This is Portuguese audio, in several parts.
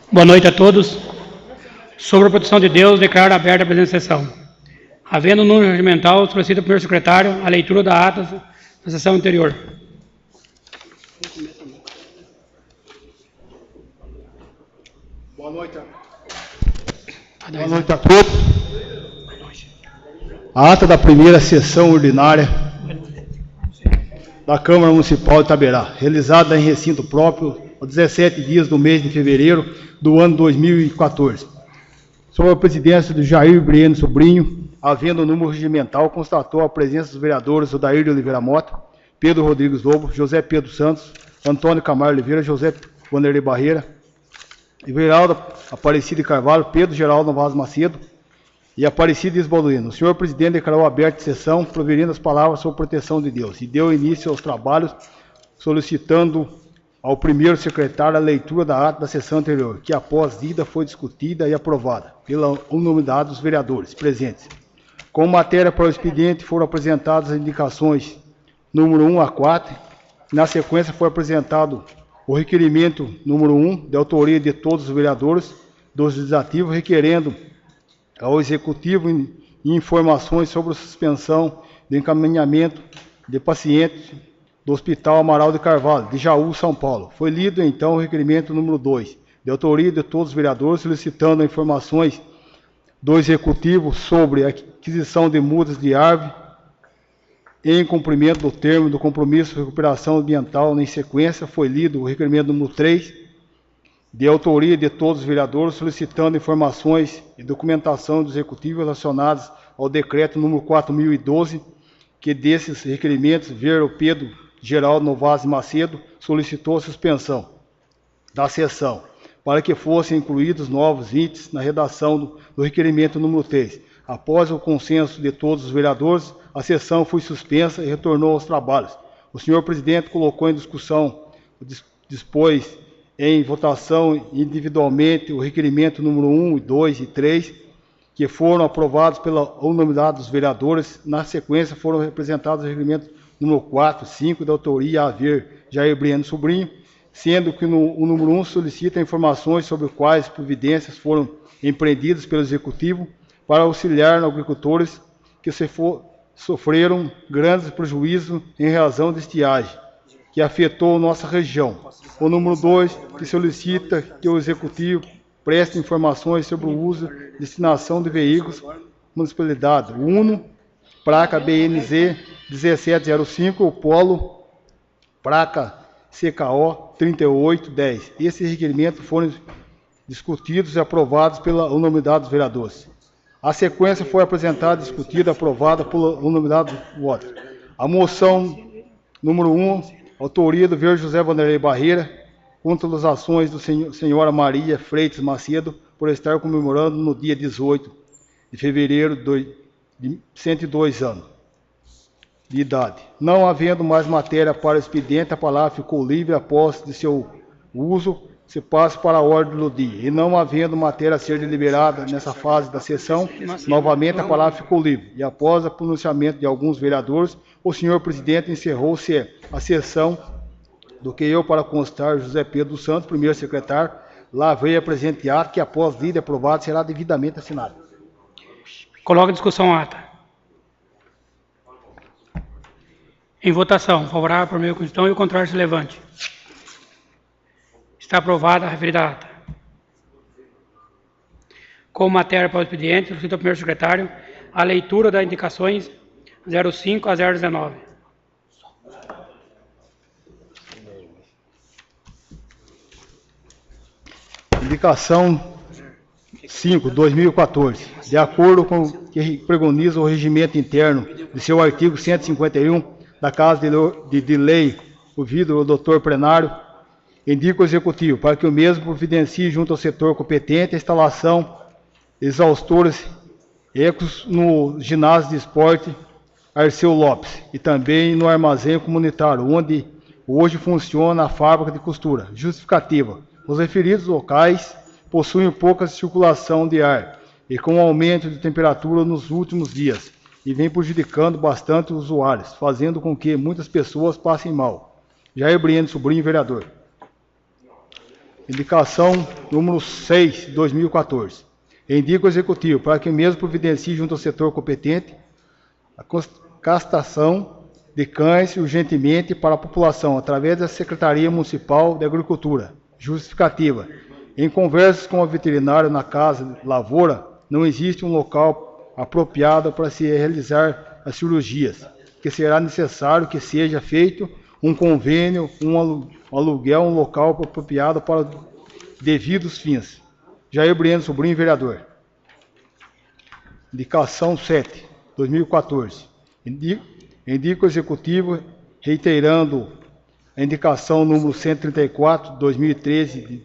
Boa noite a todos. Sobre a proteção de Deus, declaro aberta a presente sessão. Havendo número regimental, solicito ao primeiro secretário a leitura da ata da sessão anterior. Boa noite a todos. A ata da primeira sessão ordinária da Câmara Municipal de Itaberá, realizada em recinto próprio, aos 17 dias do mês de fevereiro do ano 2014. Sob a presidência do Jair Brieno Sobrinho, havendo número regimental, constatou a presença dos vereadores Odair de Oliveira Mota, Pedro Rodrigues Lobo, José Pedro Santos, Antônio Camargo Oliveira, José Wanderlei Barreira, Everaldo Aparecido Carvalho, Pedro Geraldo Vaz Macedo e Aparecido Isbalduino. O senhor presidente declarou aberta a sessão, proverindo as palavras sobre proteção de Deus, e deu início aos trabalhos, solicitando ao primeiro secretário a leitura da ata da sessão anterior, que após lida foi discutida e aprovada pela unanimidade dos vereadores presentes. Como matéria para o expediente, foram apresentadas as indicações número 1 a 4. Na sequência, foi apresentado o requerimento número 1, de autoria de todos os vereadores do Legislativo, requerendo ao Executivo informações sobre a suspensão de encaminhamento de pacientes do Hospital Amaral de Carvalho, de Jaú, São Paulo. Foi lido, então, o requerimento número 2, de autoria de todos os vereadores, solicitando informações do Executivo sobre a aquisição de mudas de árvore em cumprimento do termo do compromisso de recuperação ambiental. Em sequência, foi lido o requerimento número 3, de autoria de todos os vereadores, solicitando informações e documentação do Executivo relacionadas ao decreto número 4.012, que desses requerimentos, ver Pedro Geraldo Novas Macedo solicitou a suspensão da sessão, para que fossem incluídos novos itens na redação do requerimento número 3. Após o consenso de todos os vereadores, a sessão foi suspensa e retornou aos trabalhos. O senhor presidente colocou em discussão, dispôs em votação individualmente o requerimento número 1, 2 e 3, que foram aprovados pela unanimidade dos vereadores. Na sequência, foram apresentados os requerimentos número 4, 5, da autoria a haver Jair Brieno Sobrinho, sendo que o número 1 solicita informações sobre quais providências foram empreendidas pelo Executivo para auxiliar agricultores que sofreram grandes prejuízos em razão da estiagem, que afetou nossa região. O número 2, que solicita que o Executivo preste informações sobre o uso e destinação de veículos municipalidade. O Uno, placa BNZ 1705, o Polo, placa CKO 3810. Esses requerimentos foram discutidos e aprovados pela unanimidade dos vereadores. A sequência foi apresentada, discutida e aprovada pela unanimidade dos votos. A moção número 1, autoria do vereador José Wanderlei Barreira, contra as ações do senhora Maria Freitas Macedo, por estar comemorando no dia 18 de fevereiro de 102 anos de idade. Não havendo mais matéria para o expediente, a palavra ficou livre após de seu uso, se passa para a ordem do dia. E não havendo matéria a ser deliberada nessa fase da sessão, novamente a palavra ficou livre. E após o pronunciamento de alguns vereadores, o senhor presidente encerrou-se a sessão, do que eu, para constar, José Pedro Santos, primeiro secretário, lavrei a presente ato, que após lida e aprovado será devidamente assinado. Coloca em discussão a ata. Em votação, favorável por meio da Constituição e o contrário se levante. Está aprovada a referida ata. Como matéria para o expediente, solicito ao primeiro secretário a leitura das indicações 05 a 019. Indicação 5, 2014. De acordo com o que preconiza o regimento interno de seu artigo 151 da Casa de Lei, ouvido o doutor plenário, indica o Executivo para que o mesmo providencie junto ao setor competente a instalação exaustores ecos no ginásio de esporte Arceu Lopes e também no armazém comunitário, onde hoje funciona a fábrica de costura. Justificativa: os referidos locais possuem pouca circulação de ar e com aumento de temperatura nos últimos dias, e vem prejudicando bastante os usuários, fazendo com que muitas pessoas passem mal. Jair Brieno Sobrinho, vereador. Indicação número 6, 2014. Indica o Executivo para que mesmo providencie junto ao setor competente a castração de cães urgentemente para a população, através da Secretaria Municipal de Agricultura. Justificativa. Em conversas com o veterinário na Casa Lavoura, não existe um local apropriado para se realizar as cirurgias, que será necessário que seja feito um convênio, um aluguel, um local apropriado para devidos fins. Jair Brieno Sobrinho, vereador. Indicação 7, 2014. Indica o Executivo, reiterando a indicação número 134, 2013,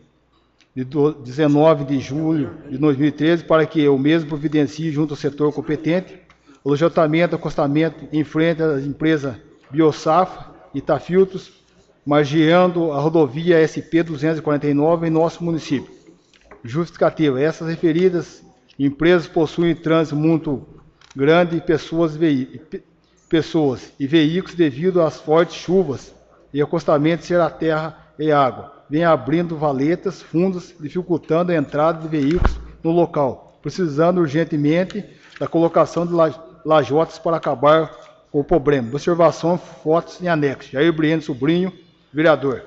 de 19 de julho de 2013, para que eu mesmo providencie junto ao setor competente o loteamento, acostamento em frente às empresas Biosafra e Itafiltros, margeando a rodovia SP-249 em nosso município. Justificativa. Essas referidas empresas possuem trânsito muito grande de pessoas e veículos devido às fortes chuvas e acostamento ser a terra e água. Vem abrindo valetas, fundos, dificultando a entrada de veículos no local, precisando urgentemente da colocação de lajotas para acabar com o problema. Observação, fotos em anexo. Jair Brieno Sobrinho, vereador.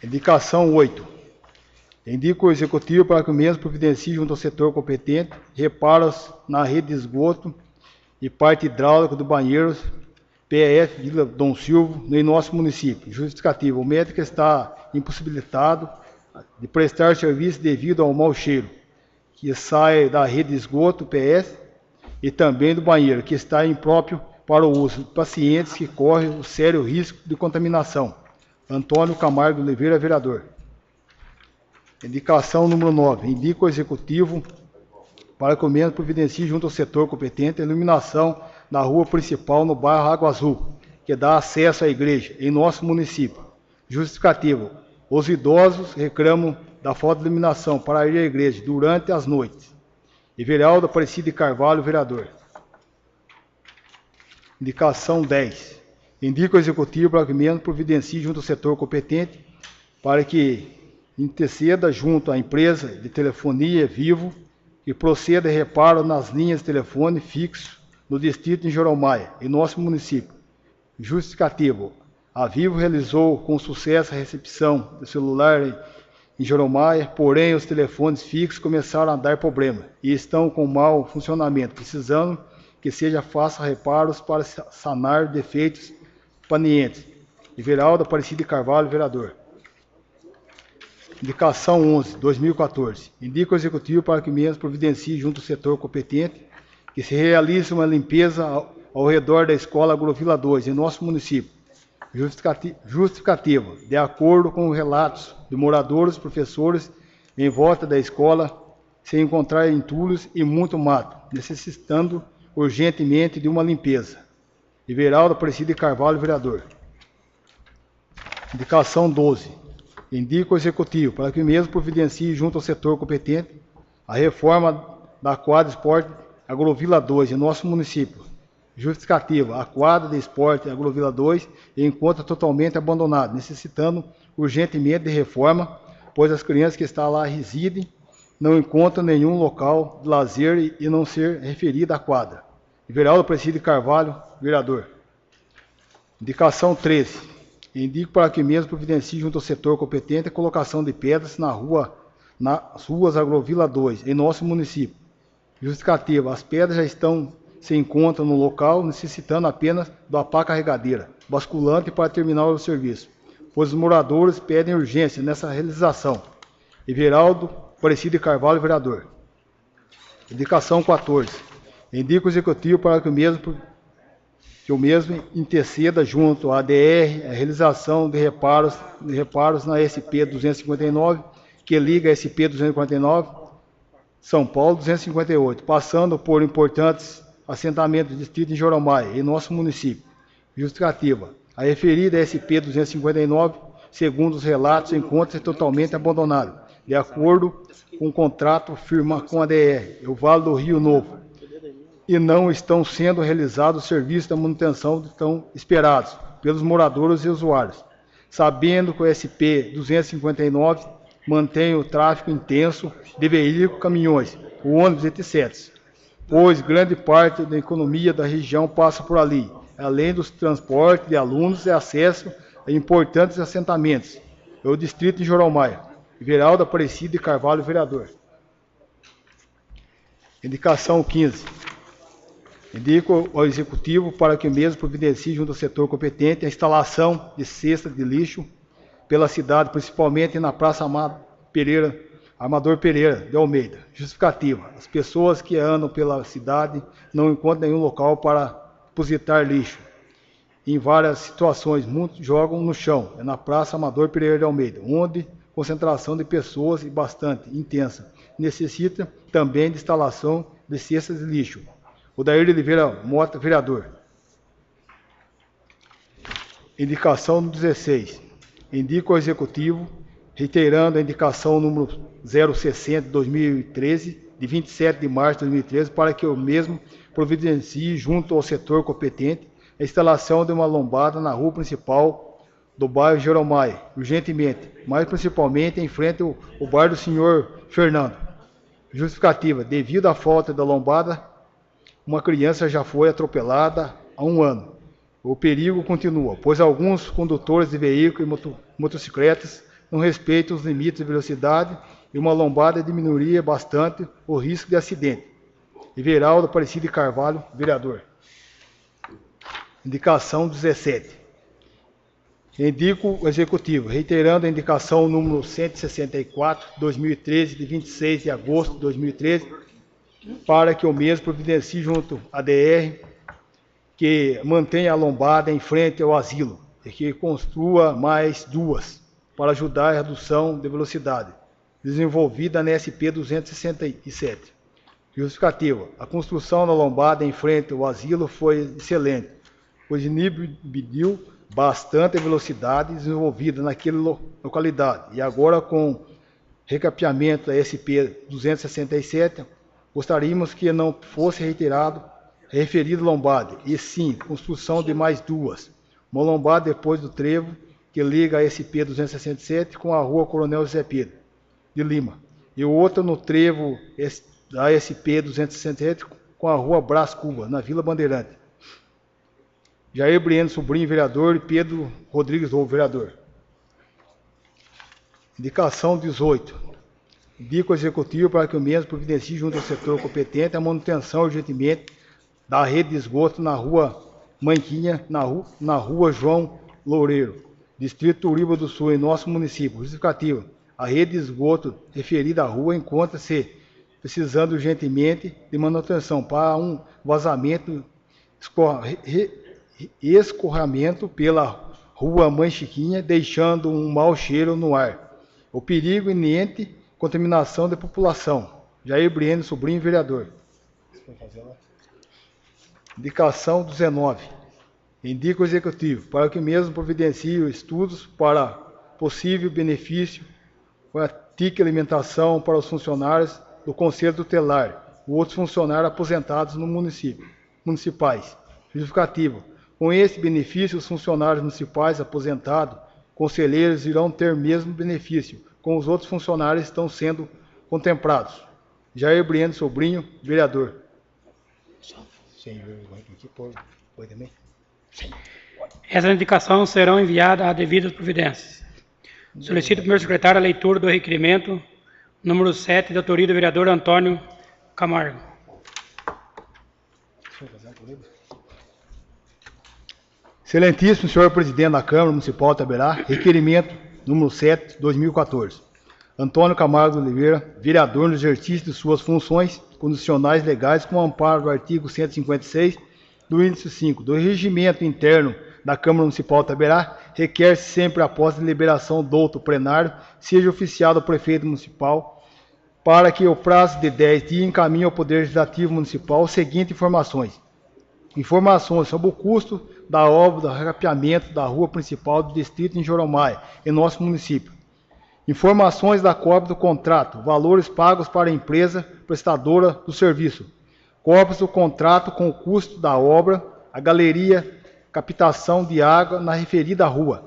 Indicação 8. Indica o Executivo para que o mesmo providencie junto ao setor competente reparos na rede de esgoto e parte hidráulica do banheiro PF Vila Dom Silva, no nosso município. Justificativa. O médico está impossibilitado de prestar serviço devido ao mau cheiro que sai da rede de esgoto PS e também do banheiro, que está impróprio para o uso de pacientes que correm o sério risco de contaminação. Antônio Camargo Oliveira, vereador. Indicação número 9. Indica o Executivo para que o mesmo providencie junto ao setor competente a iluminação da rua principal no bairro Água Azul, que dá acesso à igreja em nosso município. Justificativo. Os idosos reclamam da falta de iluminação para ir à igreja durante as noites. Everaldo Aparecido de Carvalho, vereador. Indicação 10. Indica o Executivo para que mesmo providencie junto ao setor competente para que interceda junto à empresa de telefonia Vivo que proceda a reparo nas linhas de telefone fixo no distrito de Joromaia, em nosso município. Justificativo. A Vivo realizou com sucesso a recepção do celular em Joromaia, porém os telefones fixos começaram a dar problema e estão com mau funcionamento, precisando que seja faça reparos para sanar defeitos panientes. Everaldo Aparecido de Carvalho, vereador. Indicação 11, 2014. Indica o Executivo para que mesmo providencie junto ao setor competente que se realize uma limpeza ao redor da escola Agrovila 2, em nosso município. Justificativa. De acordo com os relatos de moradores e professores em volta da escola, se encontrar entulhos e muito mato, necessitando urgentemente de uma limpeza. Everaldo Aparecido de Carvalho, vereador. Indicação 12. Indica o Executivo para que mesmo providencie junto ao setor competente a reforma da quadra esporte Agrovila 2 em nosso município. Justificativa. A quadra de esporte Agrovila 2 encontra totalmente abandonada, necessitando urgentemente de reforma, pois as crianças que estão lá residem não encontram nenhum local de lazer e não ser referida à quadra. Everaldo Aparecido de Carvalho, vereador. Indicação 13. Indico para que mesmo providencie junto ao setor competente a colocação de pedras nas ruas Agrovila 2, em nosso município. Justificativa. As pedras já se encontram no local, necessitando apenas da pá carregadeira, basculante para terminar o serviço, pois os moradores pedem urgência nessa realização. Everaldo Aparecido de Carvalho, vereador. Indicação 14. Indica o Executivo para que o mesmo interceda junto à ADR a realização de reparos na SP-259, que liga a SP-249 São Paulo 258, passando por importantes assentamentos do distrito de Joromaia, em nosso município. Justificativa. A referida SP-259, segundo os relatos, encontra-se totalmente abandonada, de acordo com o contrato firmado com a ADR, o Vale do Rio Novo, e não estão sendo realizados os serviços da manutenção que estão esperados pelos moradores e usuários. sabendo que o SP-259 mantém o tráfego intenso de veículos, caminhões, ônibus, etc., pois grande parte da economia da região passa por ali, além dos transportes de alunos e acesso a importantes assentamentos. É o distrito de Joralmaia. Everaldo Aparecido de Carvalho, vereador. Indicação 15. Indico ao Executivo para que o mesmo providencie junto ao setor competente a instalação de cesta de lixo pela cidade, principalmente na Praça Amador Pereira de Almeida. Justificativa: as pessoas que andam pela cidade não encontram nenhum local para depositar lixo. Em várias situações, muitos jogam no chão, é na Praça Amador Pereira de Almeida, onde concentração de pessoas e bastante intensa. Necessita também de instalação de cestas de lixo. Odair de Oliveira Mota, vereador. Indicação 16. Indico ao Executivo, reiterando a indicação número 060 de 2013, de 27 de março de 2013, para que o mesmo providencie, junto ao setor competente, a instalação de uma lombada na rua principal do bairro Joralmaia, urgentemente, mas principalmente em frente ao bairro do Senhor Fernando. Justificativa: devido à falta da lombada, uma criança já foi atropelada há 1 ano. O perigo continua, pois alguns condutores de veículos e motocicletas não respeitam os limites de velocidade e uma lombada diminuiria bastante o risco de acidente. Everaldo Aparecido de Carvalho, vereador. Indicação 17. Indico o Executivo, reiterando a indicação número 164, 2013, de 26 de agosto de 2013, para que o mesmo providencie junto à DR, que mantenha a lombada em frente ao asilo e que construa mais 2 para ajudar a redução de velocidade, desenvolvida na SP-267. Justificativa: a construção da lombada em frente ao asilo foi excelente, pois inibiu bastante a velocidade desenvolvida naquela localidade. E agora, com recapeamento da SP-267, gostaríamos que não fosse reiterado a referida lombada, e sim construção de mais 2. Uma lombada depois do trevo que liga a SP-267 com a rua Coronel José Pedro de Lima, e outra no trevo da SP-267 com a rua Brás Cuba, na Vila Bandeirante. Jair Brieno Sobrinho, vereador, e Pedro Rodrigues Lobo, vereador. Indicação 18. Indico ao Executivo para que o mesmo providencie junto ao setor competente a manutenção urgentemente da rede de esgoto na rua Manquinha, na rua João Loureiro, distrito Uriba do Sul, em nosso município. Justificativa: a rede de esgoto referida à rua encontra-se precisando urgentemente de manutenção para um vazamento escorramento pela rua Mãe Chiquinha, deixando um mau cheiro no ar. O perigo iminente, contaminação da população. Jair Brieno Sobrinho, vereador. Indicação 19. Indica o Executivo para que o mesmo providencie estudos para possível benefício com a TIC alimentação para os funcionários do Conselho Tutelar e outros funcionários aposentados no municipais. Justificativa: com esse benefício, os funcionários municipais aposentados, conselheiros, irão ter o mesmo benefício, com os outros funcionários estão sendo contemplados. Jair Brieno Sobrinho, vereador. Essas indicações serão enviadas a devidas providências. Solicito ao primeiro secretário a leitura do requerimento número 7, de autoria do vereador Antônio Camargo. Excelentíssimo senhor presidente da Câmara Municipal de Itaberá, requerimento número 7, 2014. Antônio Camargo de Oliveira, vereador no exercício de suas funções condicionais legais com amparo do artigo 156 do índice 5 do regimento interno da Câmara Municipal de Itaberá, requer-se sempre após a deliberação do outro plenário, seja oficiado ao prefeito municipal, para que o prazo de 10 dias encaminhe ao Poder Legislativo Municipal as seguintes informações. Informações sobre o custo da obra do recapeamento da rua principal do distrito em Joralmaia, em nosso município. Informações da cópia do contrato, valores pagos para a empresa prestadora do serviço. Cópias do contrato com o custo da obra, a galeria, captação de água na referida rua.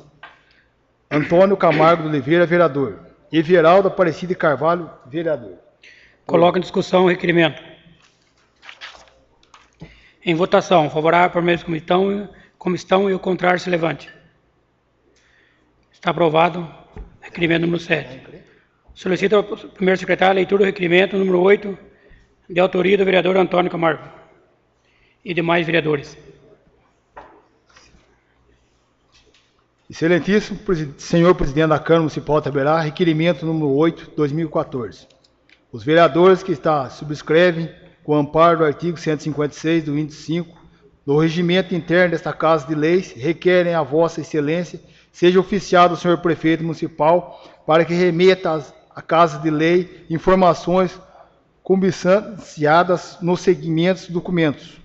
Antônio Camargo de Oliveira, vereador. Everaldo Aparecido de Carvalho, vereador. Coloco em discussão o requerimento. Em votação, favorável por meio da comissão e o contrário se levante. Está aprovado. Requerimento número 7. Solicito ao primeiro secretário a leitura do requerimento número 8, de autoria do vereador Antônio Camargo e demais vereadores. Excelentíssimo senhor presidente da Câmara Municipal de Itaberá, requerimento número 8, 2014. Os vereadores que subscrevem, com amparo do artigo 156 do índice 5 do regimento interno desta Casa de Leis, requerem a Vossa Excelência seja oficiado o senhor prefeito municipal para que remeta à Casa de Lei informações substanciadas nos seguintes documentos.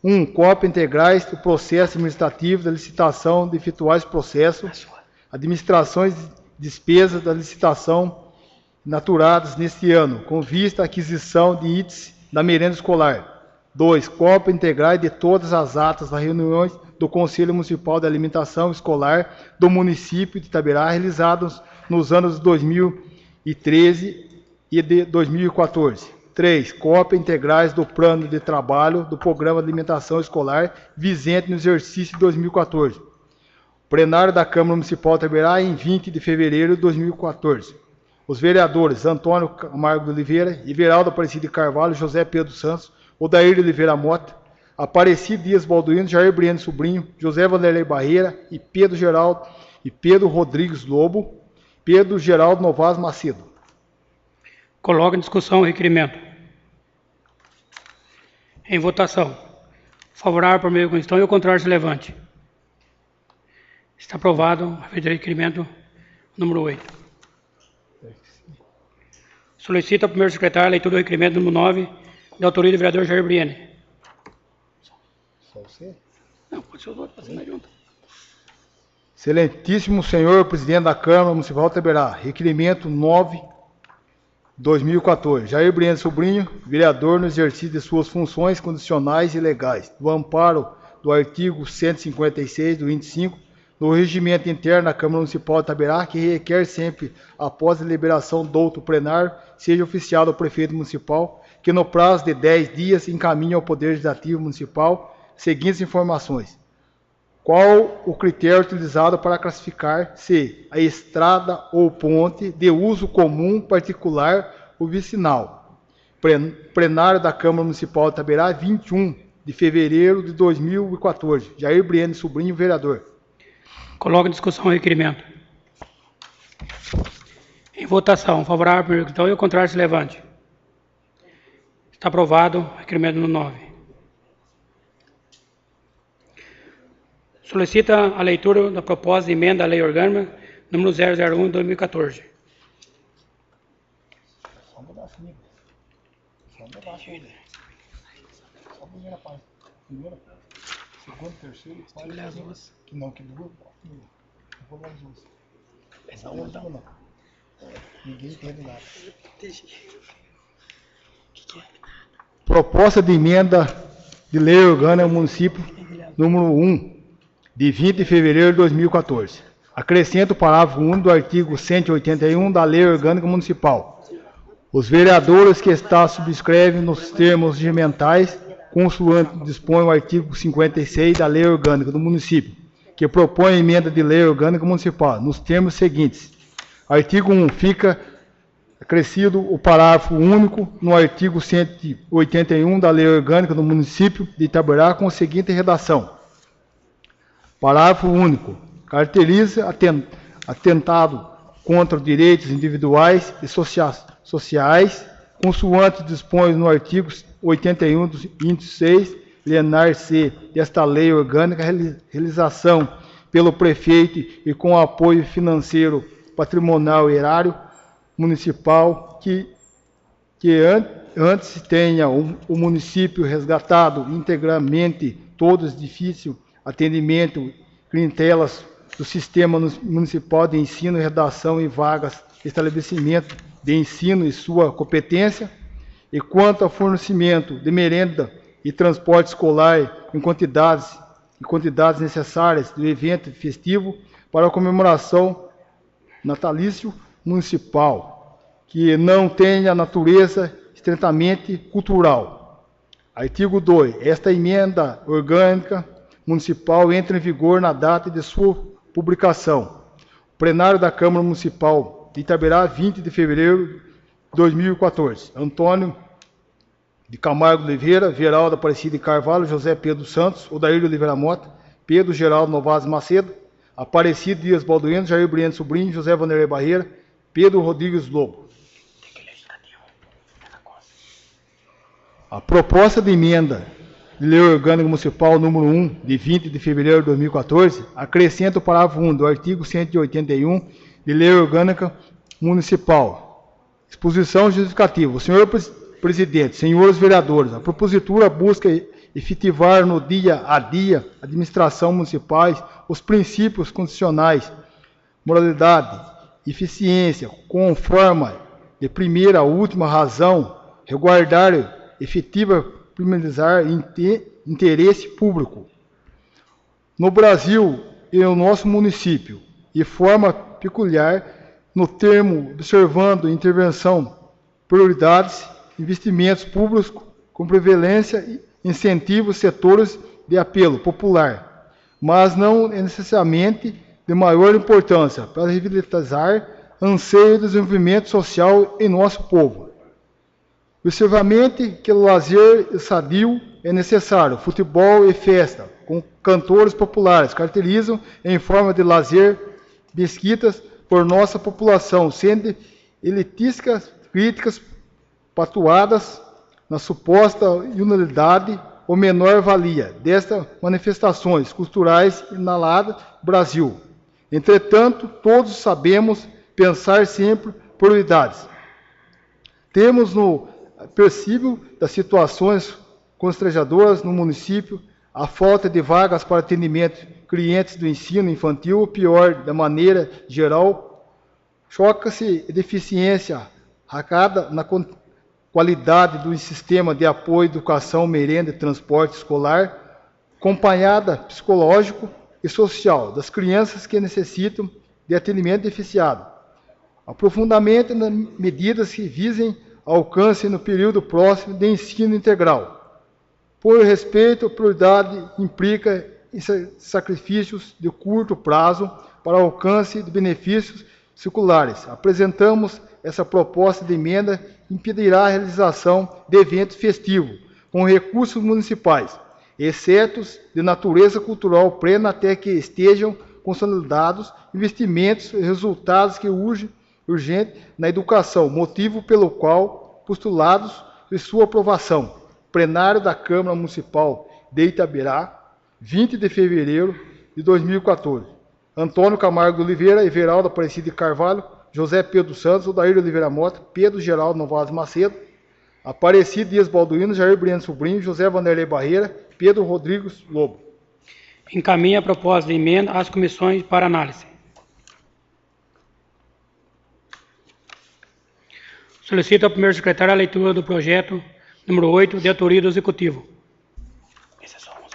1. Cópia integrais do processo administrativo da licitação de efetuais processos, administrações de despesas da licitação naturadas neste ano, com vista à aquisição de itens da merenda escolar. 2. Cópia integral de todas as atas das reuniões do Conselho Municipal de Alimentação Escolar do município de Itaberá, realizadas nos anos 2013 e de 2014. 3. Cópia integrais do plano de trabalho do Programa de Alimentação Escolar vigente no exercício de 2014. Plenário da Câmara Municipal de Itaberá em 20 de fevereiro de 2014. Os vereadores Antônio Camargo de Oliveira, Everaldo Aparecido de Carvalho, José Pedro Santos, Odair de Oliveira Mota, Aparecido Dias Balduino, Jair Briano Sobrinho, José Vanderlei Barreira e Pedro Rodrigues Lobo, Pedro Geraldo Novas Macedo. Coloco em discussão o requerimento. Em votação. Favorável por meio da comissão e o contrário se levante. Está aprovado o requerimento número 8. Solicito ao primeiro secretário a leitura do requerimento número 9, de autoria do vereador Jair Briane. Só você? Não, pode ser os outros, fazendo junto. Excelentíssimo senhor presidente da Câmara Municipal de Itaberá, requerimento 9, 2014. Jair Briane Sobrinho, vereador no exercício de suas funções condicionais e legais, do amparo do artigo 156 do índice 5 do regimento interno da Câmara Municipal de Itaberá, que requer sempre, após a deliberação do outro plenário, seja oficiado ao prefeito municipal, que no prazo de 10 dias encaminhe ao Poder Legislativo Municipal seguintes informações. Qual o critério utilizado para classificar se a estrada ou ponte de uso comum particular ou vicinal? Plenário da Câmara Municipal de Itaberá, 21 de fevereiro de 2014. Jair Briane Sobrinho, vereador. Coloco em discussão o requerimento. Em votação, favorável por meio e o contrário se levante. Está aprovado o requerimento número 9. Solicita a leitura da proposta de emenda à Lei Orgânica número 001 de 2014. Só um pedacinho. Só um pedacinho. Só a primeira parte. Primeira, segunda, terceira, quarta. Não, que duas. Não vou mais duas. Essa outra não. Ninguém entende nada. Proposta de emenda de Lei Orgânica do Município número 1, de 20 de fevereiro de 2014. Acrescenta o parágrafo 1 do artigo 181 da Lei Orgânica Municipal. Os vereadores que subscrevem nos termos regimentais, consoante dispõe o artigo 56 da Lei Orgânica do Município, que propõe a emenda de Lei Orgânica Municipal, nos termos seguintes. Artigo 1. Fica acrescido o parágrafo único no artigo 181 da Lei Orgânica do Município de Itaberá, com a seguinte redação. Parágrafo único. Caracteriza atentado contra os direitos individuais e sociais, consoante dispõe no artigo 81 do índice 6, linear C, desta lei orgânica, realização pelo prefeito e com apoio financeiro, patrimonial e erário municipal, que antes tenha o município resgatado integralmente todos os edifícios, atendimento, clientelas do Sistema Municipal de Ensino e Redação e vagas, estabelecimento de ensino e sua competência, e quanto ao fornecimento de merenda e transporte escolar em quantidades necessárias do evento festivo, para a comemoração natalício municipal, que não tenha natureza estritamente cultural. Artigo 2. Esta emenda orgânica municipal entra em vigor na data de sua publicação. O plenário da Câmara Municipal de Itaberá, 20 de fevereiro de 2014. Antônio de Camargo Oliveira, Geraldo Aparecido de Carvalho, José Pedro Santos, Odair de Oliveira Mota, Pedro Geraldo Novaes Macedo, Aparecido Dias Balduino, Jair Briano Sobrinho, José Vanderlei Barreira, Pedro Rodrigues Lobo. A proposta de emenda de Lei Orgânica Municipal número 1, de 20 de fevereiro de 2014, acrescenta o parágrafo 1 do artigo 181 de Lei Orgânica Municipal. Exposição justificativa. O senhor presidente, senhores vereadores, a propositura busca efetivar no dia a dia, administração municipais, os princípios constitucionais, moralidade, eficiência, com forma de primeira a última razão, resguardar efetiva primerizar interesse público. No Brasil e no nosso município, de forma peculiar, no termo observando intervenção, prioridades, investimentos públicos com prevalência e incentivos setores de apelo popular, mas não é necessariamente de maior importância para revitalizar anseio de desenvolvimento social em nosso povo. Observamente que o lazer sadio é necessário, futebol e festa, com cantores populares, caracterizam em forma de lazer descritas por nossa população, sendo elitísticas críticas patuadas na suposta unidade ou menor valia destas manifestações culturais inaladas no Brasil. Entretanto, todos sabemos pensar sempre prioridades. Temos no percível das situações constrangedoras no município, a falta de vagas para atendimento clientes do ensino infantil, ou pior, da maneira geral, choca-se a deficiência arcada na qualidade do sistema de apoio, educação, merenda e transporte escolar, acompanhada psicológico e social das crianças que necessitam de atendimento diferenciado. Aprofundamento nas medidas que visem alcance no período próximo de ensino integral. Por respeito, a prioridade implica em sacrifícios de curto prazo para alcance de benefícios circulares. Apresentamos essa proposta de emenda que impedirá a realização de eventos festivos com recursos municipais, exceto de natureza cultural plena, até que estejam consolidados investimentos e resultados que urgente na educação, motivo pelo qual postulados de sua aprovação. Plenário da Câmara Municipal de Itaberá, 20 de fevereiro de 2014. Antônio Camargo Oliveira, Everaldo Aparecido de Carvalho, José Pedro Santos, Odair Oliveira Mota, Pedro Geraldo Novaes Macedo, Aparecido Dias Balduino, Jair Briano Sobrinho, José Vanderlei Barreira, Pedro Rodrigues Lobo. Encaminha a proposta de emenda às comissões para análise. Solicito ao primeiro secretário a leitura do projeto número 8, de autoria do Executivo. Esse é só um.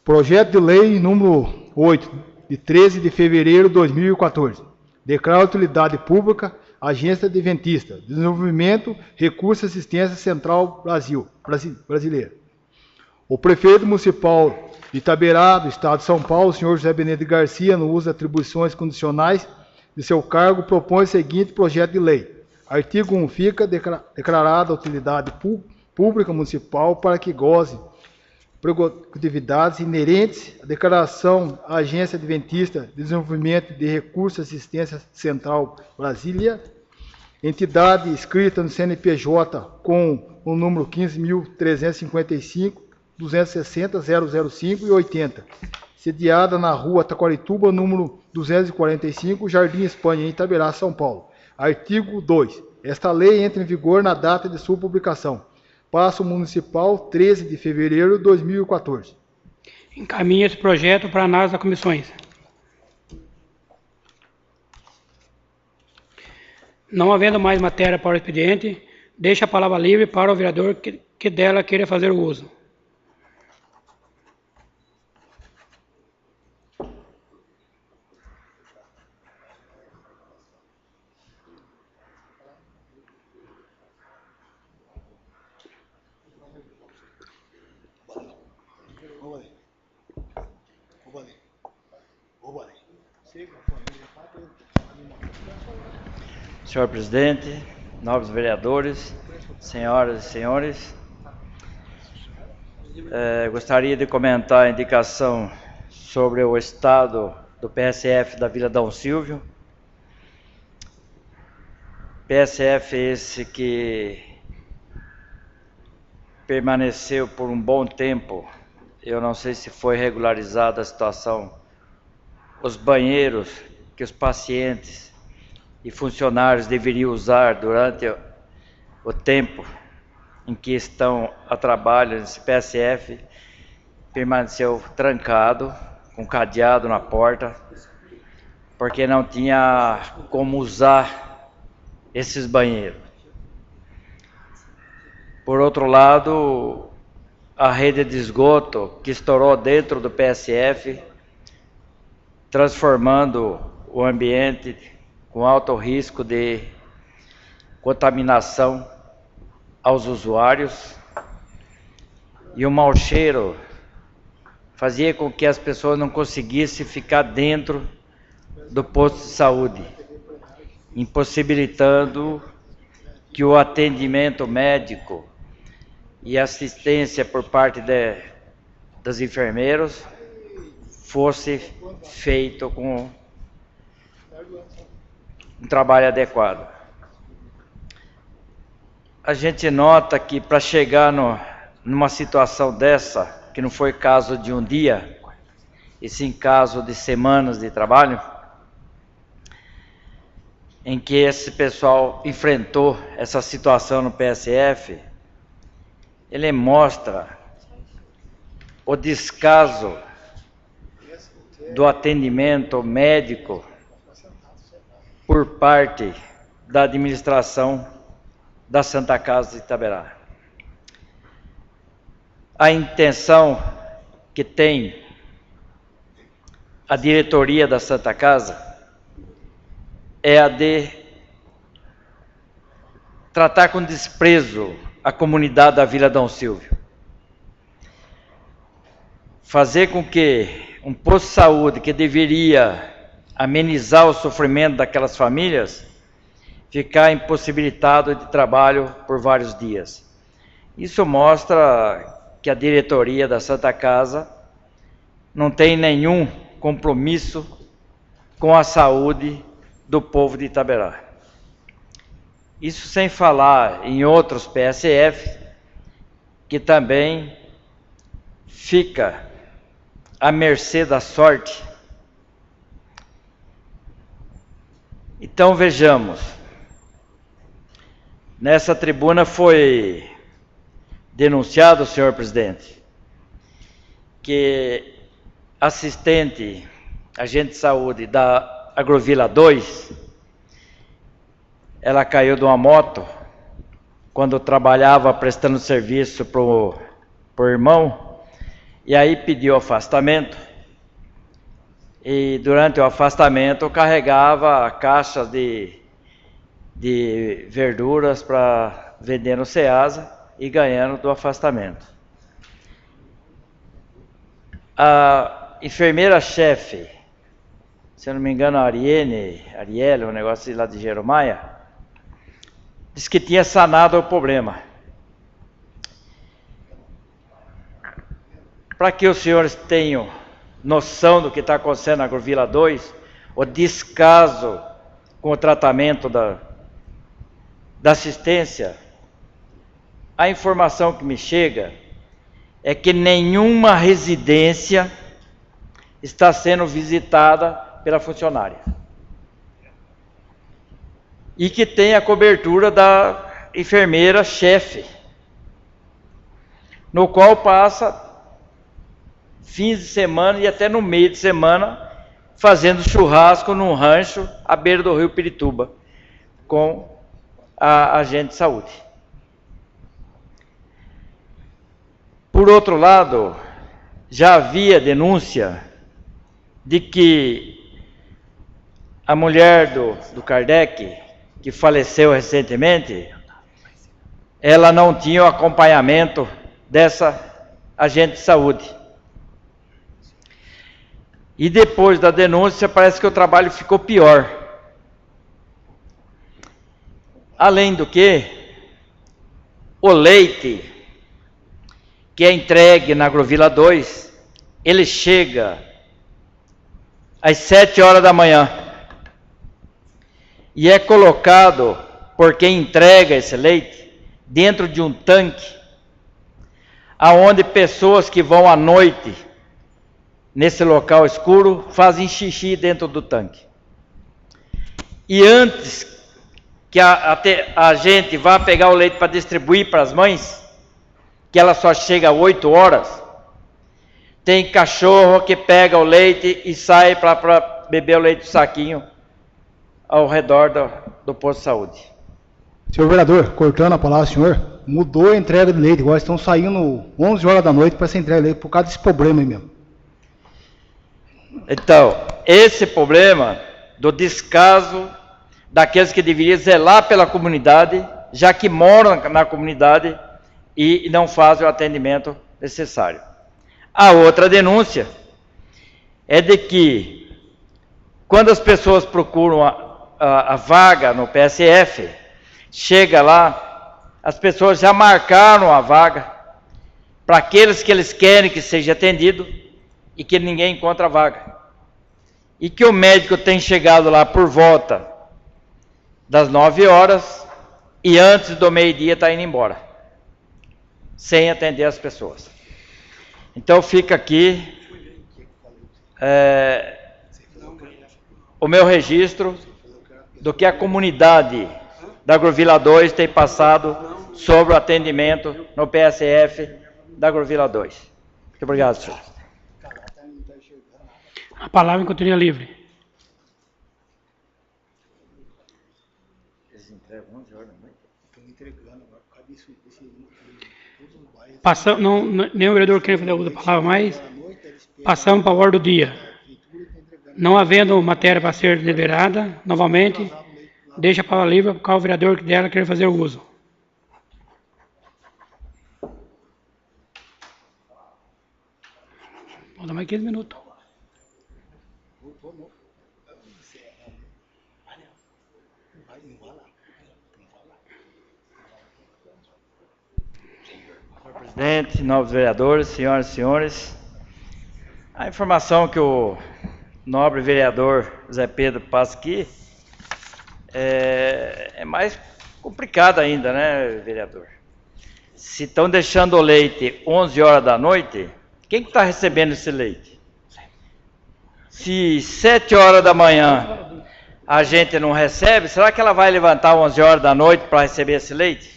Projeto de Lei número 8, de 13 de fevereiro de 2014. Declara a utilidade pública Agência Adventista, Desenvolvimento, Recursos e Assistência Central Brasileira. O prefeito municipal de Itaberá, do Estado de São Paulo, o senhor José Benedito Garcia, no uso de atribuições condicionais de seu cargo, propõe o seguinte projeto de lei. Artigo 1. Fica declarada a utilidade pública municipal para que goze prerrogativas inerentes à declaração à Agência Adventista de Desenvolvimento de Recursos e Assistência Central Brasília, entidade inscrita no CNPJ com o número 15.355, 260, 005 e 80, sediada na rua Taquarituba, número 245, Jardim Espanha, em Itaberá, São Paulo. Artigo 2. Esta lei entra em vigor na data de sua publicação. Paço Municipal, 13 de fevereiro de 2014. Encaminha esse projeto para análise das comissões. Não havendo mais matéria para o expediente, deixa a palavra livre para o vereador que dela queira fazer o uso. Senhor presidente, nobres vereadores, senhoras e senhores, gostaria de comentar a indicação sobre o estado do PSF da Vila Dom Silvio. PSF esse que permaneceu por um bom tempo, eu não sei se foi regularizada a situação, os banheiros que os pacientes e funcionários deveriam usar durante o tempo em que estão a trabalho nesse PSF, permaneceu trancado, com cadeado na porta, porque não tinha como usar esses banheiros. Por outro lado, a rede de esgoto que estourou dentro do PSF, transformando o ambiente com alto risco de contaminação aos usuários, e o mau cheiro fazia com que as pessoas não conseguissem ficar dentro do posto de saúde, impossibilitando que o atendimento médico e assistência por parte dos enfermeiros fosse feito com um trabalho adequado. A gente nota que para chegar numa situação dessa, que não foi caso de um dia, e sim caso de semanas de trabalho, em que esse pessoal enfrentou essa situação no PSF, ele mostra o descaso do atendimento médico por parte da administração da Santa Casa de Itaberá. A intenção que tem a diretoria da Santa Casa é a de tratar com desprezo a comunidade da Vila Dom Silvio. Fazer com que um posto de saúde que deveria amenizar o sofrimento daquelas famílias, ficar impossibilitado de trabalho por vários dias. Isso mostra que a diretoria da Santa Casa não tem nenhum compromisso com a saúde do povo de Itaberá. Isso sem falar em outros PSF, que também fica à mercê da sorte. Então vejamos, nessa tribuna foi denunciado, senhor presidente, que assistente, agente de saúde da Agrovila 2, ela caiu de uma moto quando trabalhava prestando serviço para o irmão, e aí pediu afastamento. E durante o afastamento carregava caixas de verduras para vender no Ceasa e ganhando do afastamento. A enfermeira-chefe, se eu não me engano, a Arielle, um negócio lá de Jeromaia, disse que tinha sanado o problema. Para que os senhores tenham noção do que está acontecendo na Agrovila 2, o descaso com o tratamento da assistência, a informação que me chega é que nenhuma residência está sendo visitada pela funcionária. E que tem a cobertura da enfermeira-chefe, no qual passa fins de semana e até no meio de semana fazendo churrasco num rancho à beira do rio Pirituba com a agente de saúde. Por outro lado, já havia denúncia de que a mulher do Kardec, que faleceu recentemente, ela não tinha o acompanhamento dessa agente de saúde. E depois da denúncia, parece que o trabalho ficou pior. Além do que, o leite que é entregue na Agrovila 2, ele chega às 7 horas da manhã e é colocado por quem entrega esse leite dentro de um tanque, aonde pessoas que vão à noite nesse local escuro fazem xixi dentro do tanque. E antes que a gente vá pegar o leite para distribuir para as mães, que ela só chega às 8 horas, tem cachorro que pega o leite e sai para beber o leite do saquinho ao redor do posto de saúde. Senhor vereador, cortando a palavra, senhor, mudou a entrega de leite, agora estão saindo 11 horas da noite para ser entrega de leite por causa desse problema aí mesmo. Então, esse problema do descaso daqueles que deveriam zelar pela comunidade, já que moram na comunidade e não fazem o atendimento necessário. A outra denúncia é de que, quando as pessoas procuram a vaga no PSF, chega lá, as pessoas já marcaram a vaga para aqueles que eles querem que seja atendido e que ninguém encontra a vaga. E que o médico tem chegado lá por volta das 9 horas e antes do meio-dia está indo embora, sem atender as pessoas. Então fica aqui o meu registro do que a comunidade da Agrovila 2 tem passado sobre o atendimento no PSF da Agrovila 2. Muito obrigado, senhor. A palavra em continua livre. Passamos, nenhum vereador quer fazer uso da palavra mais. Passamos para a ordem do dia. Não havendo matéria para ser deliberada, novamente, deixa a palavra livre para qual vereador dela quer fazer o uso. Vou dar mais 15 minutos. Presidente, novos vereadores, senhoras e senhores, a informação que o nobre vereador Zé Pedro passa aqui é mais complicada ainda, né, vereador? Se estão deixando o leite 11 horas da noite, quem que está recebendo esse leite? Se 7 horas da manhã a gente não recebe, será que ela vai levantar 11 horas da noite para receber esse leite?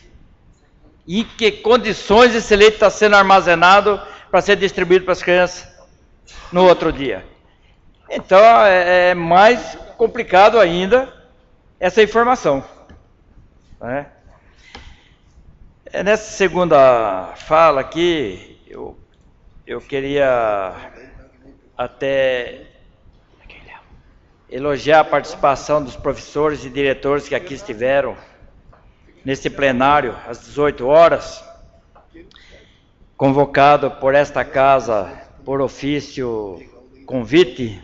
Em que condições esse leite está sendo armazenado para ser distribuído para as crianças no outro dia? Então, é mais complicado ainda essa informação. Né? Nessa segunda fala aqui, eu queria até elogiar a participação dos professores e diretores que aqui estiveram neste plenário, às 18 horas, convocado por esta casa, por ofício convite,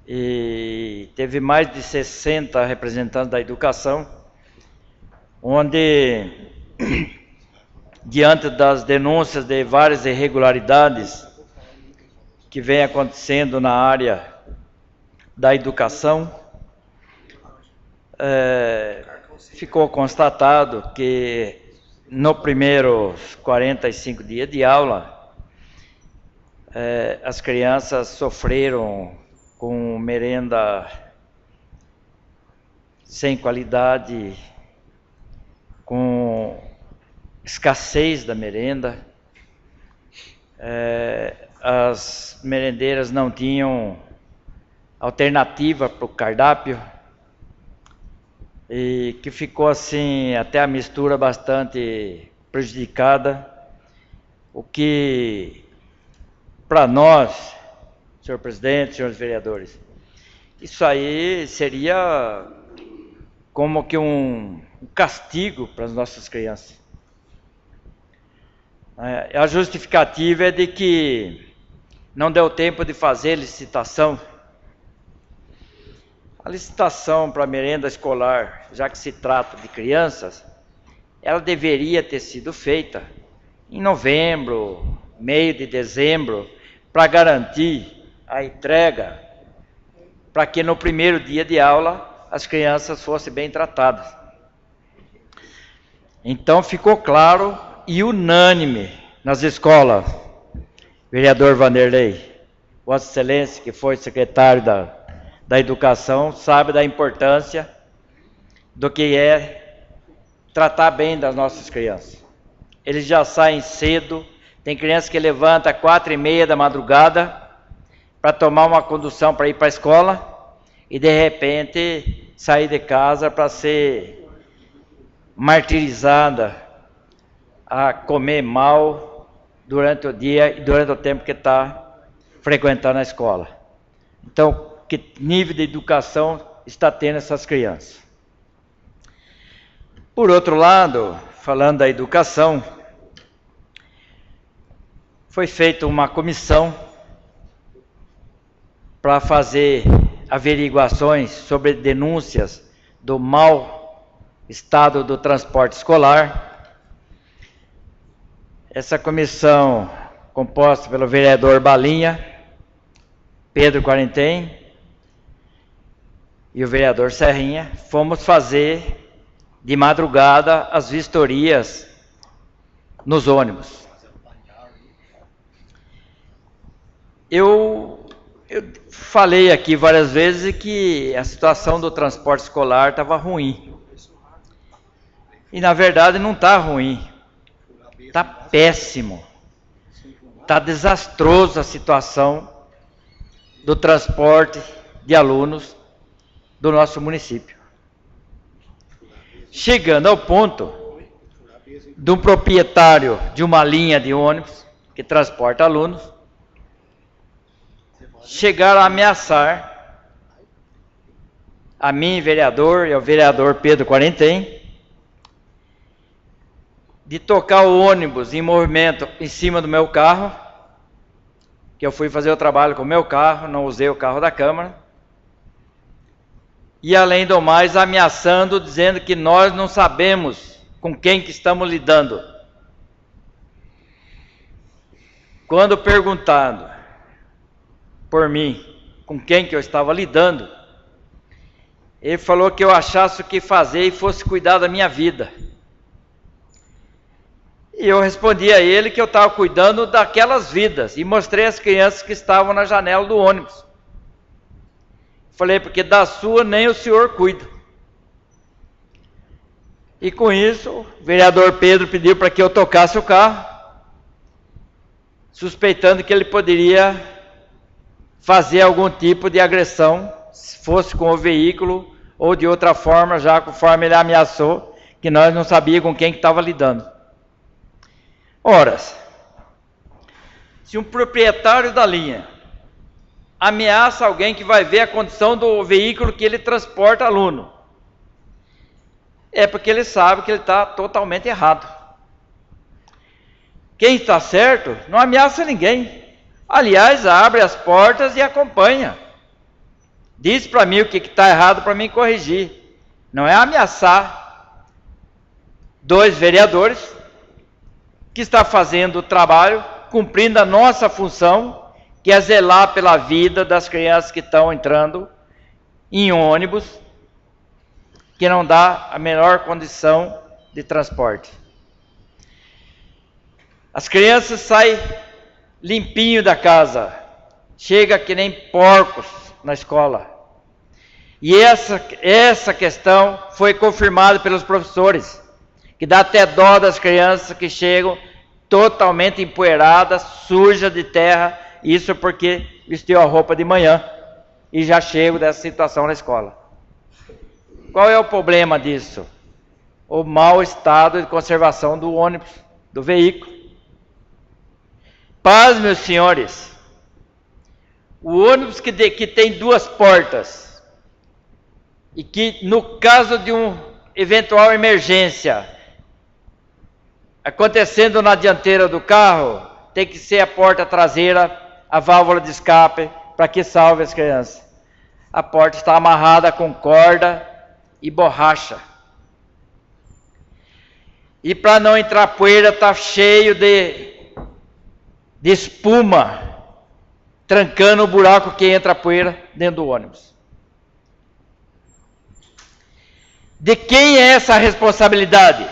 e teve mais de 60 representantes da educação, onde, diante das denúncias de várias irregularidades que vem acontecendo na área da educação, ficou constatado que no primeiros 45 dias de aula, as crianças sofreram com merenda sem qualidade, com escassez da merenda. As merendeiras não tinham alternativa para o cardápio, e que ficou assim, até a mistura bastante prejudicada, o que para nós, senhor presidente, senhores vereadores, isso aí seria como que um castigo para as nossas crianças. A justificativa é de que não deu tempo de fazer licitação. A licitação para a merenda escolar, já que se trata de crianças, ela deveria ter sido feita em novembro, meio de dezembro, para garantir a entrega, para que no primeiro dia de aula as crianças fossem bem tratadas. Então ficou claro e unânime nas escolas, vereador Vanderlei, Vossa Excelência, que foi secretário da Educação, sabe da importância do que é tratar bem das nossas crianças. Eles já saem cedo, tem criança que levanta às 4h30 da madrugada para tomar uma condução para ir para a escola e de repente sair de casa para ser martirizada a comer mal durante o dia e durante o tempo que está frequentando a escola. Então, que nível de educação está tendo essas crianças? Por outro lado, falando da educação, foi feita uma comissão para fazer averiguações sobre denúncias do mau estado do transporte escolar. Essa comissão, composta pelo vereador Balinha, Pedro Quarentém e o vereador Serrinha, fomos fazer de madrugada as vistorias nos ônibus. Eu falei aqui várias vezes que a situação do transporte escolar estava ruim. E na verdade não está ruim, está péssimo, está desastrosa a situação do transporte de alunos do nosso município. Chegando ao ponto de um proprietário de uma linha de ônibus que transporta alunos chegar a ameaçar a mim, vereador, e ao vereador Pedro Quarentém, de tocar o ônibus em movimento em cima do meu carro, que eu fui fazer o trabalho com o meu carro, não usei o carro da Câmara, e além do mais ameaçando, dizendo que nós não sabemos com quem que estamos lidando. Quando perguntado por mim com quem que eu estava lidando, ele falou que eu achasse o que fazer e fosse cuidar da minha vida. E eu respondi a ele que eu estava cuidando daquelas vidas e mostrei as crianças que estavam na janela do ônibus. Falei, porque da sua nem o senhor cuida. E com isso, o vereador Pedro pediu para que eu tocasse o carro, suspeitando que ele poderia fazer algum tipo de agressão, se fosse com o veículo ou de outra forma, já conforme ele ameaçou, que nós não sabíamos com quem estava lidando. Ora, se um proprietário da linha ameaça alguém que vai ver a condição do veículo que ele transporta aluno, é porque ele sabe que ele está totalmente errado. Quem está certo não ameaça ninguém. Aliás, abre as portas e acompanha. Diz para mim o que está errado para mim corrigir. Não é ameaçar dois vereadores que está fazendo o trabalho, cumprindo a nossa função, que é zelar pela vida das crianças que estão entrando em ônibus, que não dá a menor condição de transporte. As crianças saem limpinho da casa, chega que nem porcos na escola. E essa questão foi confirmada pelos professores, que dá até dó das crianças que chegam totalmente empoeiradas, sujas de terra, isso porque vestiu a roupa de manhã e já chego dessa situação na escola. Qual é o problema disso? O mau estado de conservação do ônibus, do veículo. Paz, meus senhores, o ônibus que tem duas portas e que no caso de uma eventual emergência acontecendo na dianteira do carro, tem que ser a porta traseira a válvula de escape para que salve as crianças. A porta está amarrada com corda e borracha. E para não entrar poeira, está cheio de espuma, trancando o buraco que entra a poeira dentro do ônibus. De quem é essa responsabilidade?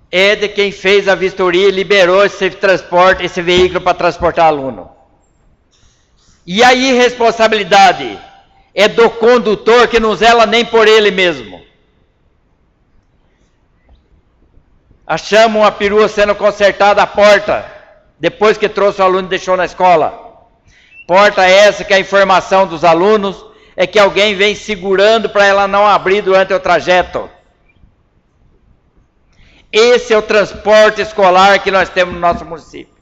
É de quem fez a vistoria e liberou esse transporte, esse veículo para transportar aluno. E a irresponsabilidade é do condutor que não zela nem por ele mesmo. Achamos uma perua sendo consertada a porta, depois que trouxe o aluno e deixou na escola. Porta essa que a informação dos alunos é que alguém vem segurando para ela não abrir durante o trajeto. Esse é o transporte escolar que nós temos no nosso município.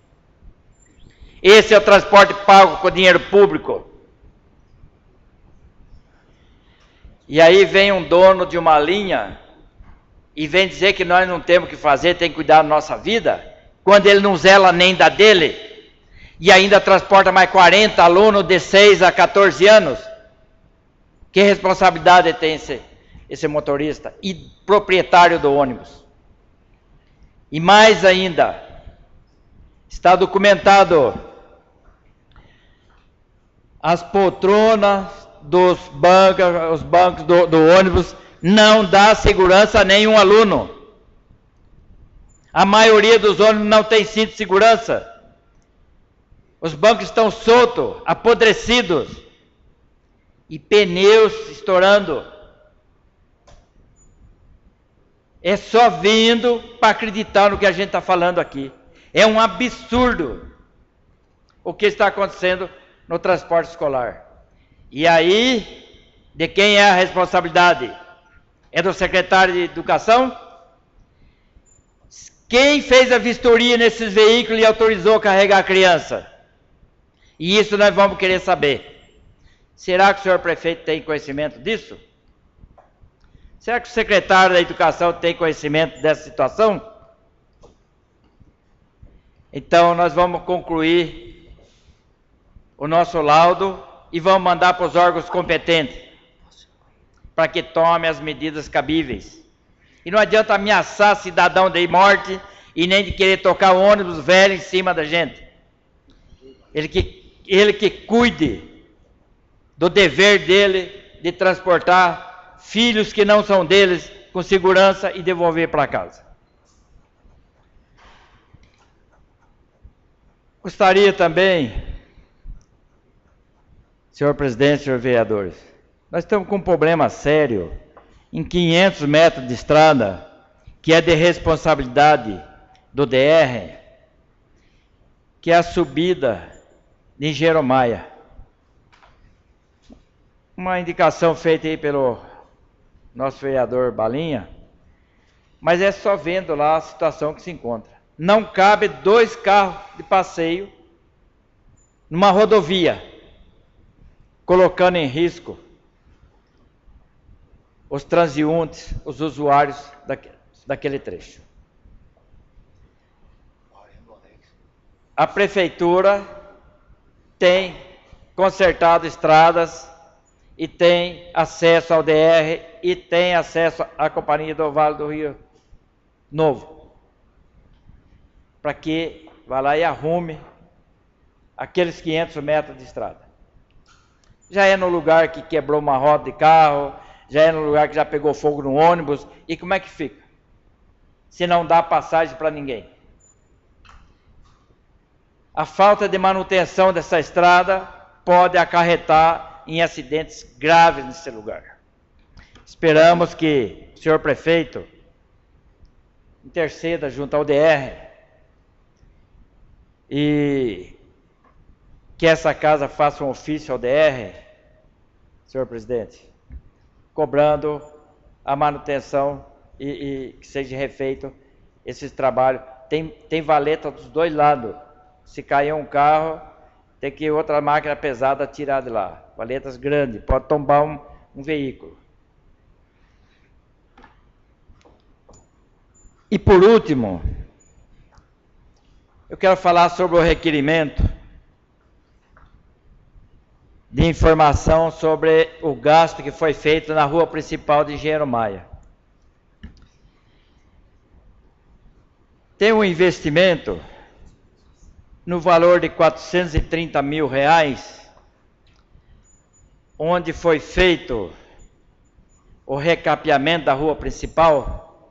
Esse é o transporte pago com dinheiro público. E aí vem um dono de uma linha e vem dizer que nós não temos o que fazer, tem que cuidar da nossa vida, quando ele não zela nem da dele, e ainda transporta mais 40 alunos de 6 a 14 anos. Que responsabilidade tem esse motorista e proprietário do ônibus? E mais ainda, está documentado, as poltronas dos bancos, os bancos do ônibus não dá segurança a nenhum aluno. A maioria dos ônibus não tem cinto de segurança. Os bancos estão soltos, apodrecidos, e pneus estourando. É só vindo para acreditar no que a gente está falando aqui. É um absurdo o que está acontecendo no transporte escolar. E aí, de quem é a responsabilidade? É do secretário de Educação? Quem fez a vistoria nesses veículos e autorizou carregar a criança? E isso nós vamos querer saber. Será que o senhor prefeito tem conhecimento disso? Será que o secretário da Educação tem conhecimento dessa situação? Então, nós vamos concluir o nosso laudo e vamos mandar para os órgãos competentes para que tomem as medidas cabíveis. E não adianta ameaçar cidadão de morte e nem de querer tocar o ônibus velho em cima da gente. Ele que cuide do dever dele de transportar filhos que não são deles com segurança e devolver para casa. Gostaria também, senhor presidente, senhor vereadores, nós estamos com um problema sério em 500 metros de estrada, que é de responsabilidade do DR, que é a subida de Engenheiro Maia. Uma indicação feita aí pelo nosso vereador Balinha, mas é só vendo lá a situação que se encontra. Não cabe 2 carros de passeio numa rodovia, colocando em risco os transeuntes, os usuários daquele trecho. A prefeitura tem consertado estradas e tem acesso ao DR e tem acesso à Companhia do Vale do Rio Novo, para que vá lá e arrume aqueles 500 metros de estrada. Já é no lugar que quebrou uma roda de carro, já é no lugar que já pegou fogo no ônibus, e como é que fica? Se não dá passagem para ninguém. A falta de manutenção dessa estrada pode acarretar em acidentes graves nesse lugar. Esperamos que o senhor prefeito interceda junto ao DR e que essa casa faça um ofício ao DR, senhor presidente, cobrando a manutenção e que seja refeito esses trabalhos. Tem valeta dos dois lados. Se cair um carro, tem que outra máquina pesada tirar de lá. Valetas grandes, pode tombar um veículo. E por último, Eu quero falar sobre o requerimento de informação sobre o gasto que foi feito na rua principal de Engenheiro Maia. Tem um investimento no valor de R$430 mil, onde foi feito o recapeamento da rua principal.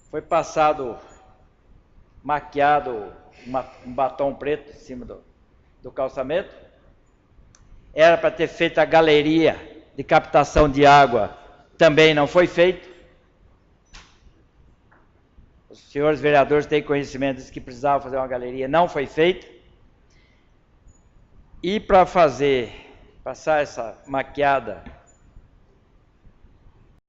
Foi passado, maquiado, um batom preto em cima do calçamento. Era para ter feito a galeria de captação de água, também não foi feito. Os senhores vereadores têm conhecimento disso, que precisava fazer uma galeria, não foi feito. E para passar essa maquiada,